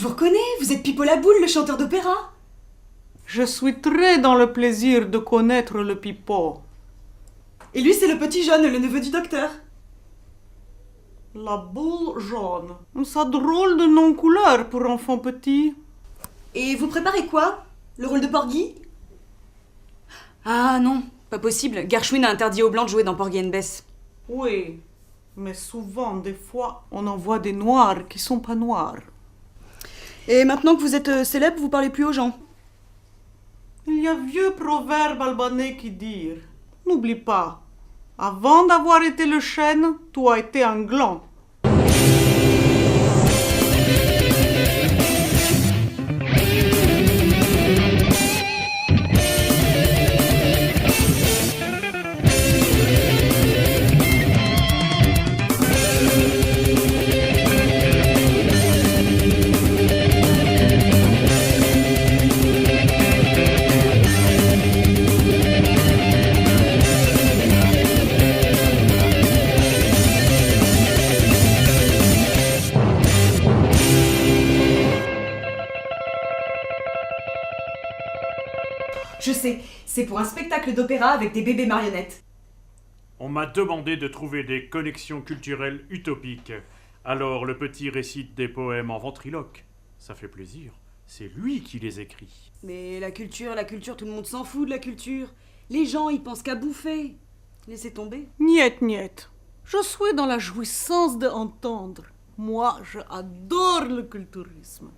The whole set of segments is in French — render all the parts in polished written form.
je vous reconnais, vous êtes Pipo la Boule, le chanteur d'opéra. Je suis très dans le plaisir de connaître le Pipo. Et lui, c'est le petit jaune, le neveu du docteur. La boule jaune. Ça drôle de nom-couleur pour enfant petit. Et vous préparez quoi? Le rôle de Porgy? Ah non, pas possible. Gershwin a interdit aux Blancs de jouer dans Porgy and Bess. Oui, mais souvent, des fois, on en voit des noirs qui sont pas noirs. Et maintenant que vous êtes célèbre, vous parlez plus aux gens. Il y a un vieux proverbe albanais qui dit « N'oublie pas, avant d'avoir été le chêne, tu as été un gland. » Je sais, c'est pour un spectacle d'opéra avec des bébés marionnettes. On m'a demandé de trouver des connexions culturelles utopiques. Alors le petit récite des poèmes en ventriloque. Ça fait plaisir. C'est lui qui les écrit. Mais la culture, tout le monde s'en fout de la culture. Les gens, ils pensent qu'à bouffer. Laissez tomber. Niet, niet. Je suis dans la jouissance d'entendre. Moi, j'adore le culturisme.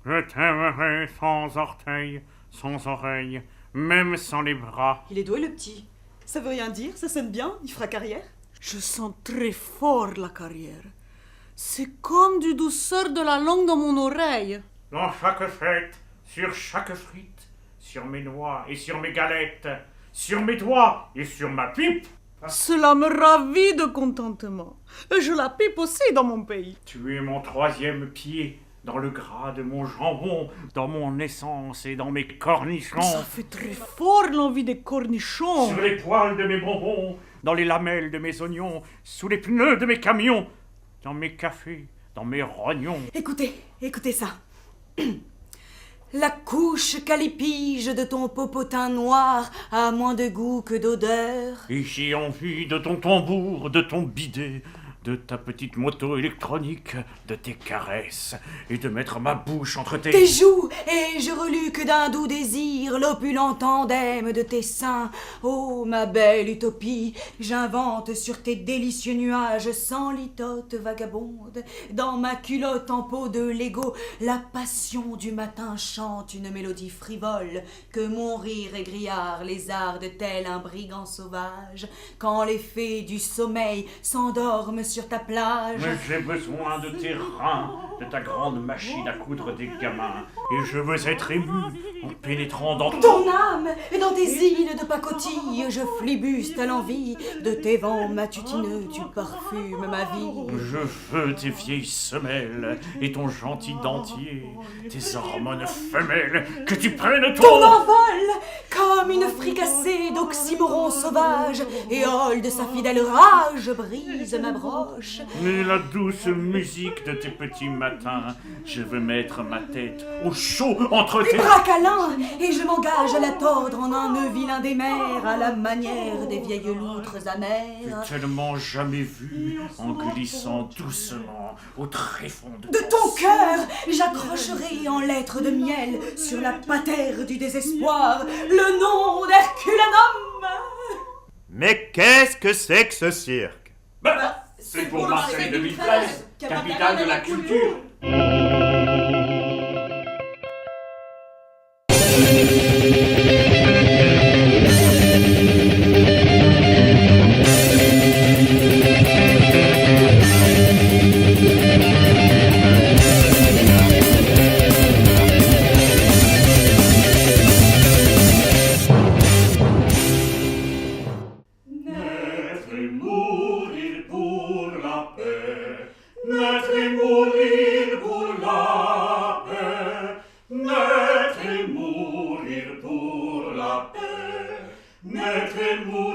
Je t'aimerai sans orteils, sans oreilles, même sans les bras. Il est doué le petit. Ça veut rien dire, ça sonne bien, il fera carrière. Je sens très fort la carrière. C'est comme du douceur de la langue dans mon oreille. Dans chaque fête, sur chaque frite, sur mes noix et sur mes galettes, sur mes doigts et sur ma pipe. Cela me ravit de contentement. Et je la pipe aussi dans mon pays. Tu es mon troisième pied, dans le gras de mon jambon, dans mon essence et dans mes cornichons. Ça fait très fort l'envie des cornichons. Sur les poils de mes bonbons, dans les lamelles de mes oignons, sous les pneus de mes camions, dans mes cafés, dans mes rognons. Écoutez ça. La couche calipige de ton popotin noir a moins de goût que d'odeur. Et j'ai envie de ton tambour, de ton bidet, de ta petite moto électronique, de tes caresses, et de mettre ma bouche entre Tes joues, et je reluque d'un doux désir l'opulent tandem de tes seins. Oh, ma belle utopie, j'invente sur tes délicieux nuages sans litote vagabonde. Dans ma culotte en peau de Lego, la passion du matin chante une mélodie frivole, que mon rire égrillard lézarde tel un brigand sauvage, quand les fées du sommeil s'endorment sur ta plage. Mais j'ai besoin de tes reins, de ta grande machine à coudre des gamins, et je veux être ému en pénétrant dans ton âme, et dans tes îles de pacotille, je flibuste à l'envie de tes vents matutineux, tu parfumes ma vie. Je veux tes vieilles semelles et ton gentil dentier, tes hormones femelles, que tu prennes ton envol, comme une fricassée d'oxymorons sauvages, et hol de sa fidèle rage brise ma broche. Mais la douce musique de tes petits matins, je veux mettre ma tête au chaud entre tes bras câlins, et je m'engage à la tordre en un nœud vilain des mers, à la manière des vieilles loutres amères. Tellement jamais vu, en glissant doucement au tréfonds de ton cœur, j'accrocherai en lettres de miel sur la patère du désespoir le nom d'Herculanum. Mais qu'est-ce que c'est que ce cirque? C'est pour Marseille 2013, capitale de la culture. Naître et mourir pour la paix, naître et mourir pour la paix, naître et mourir.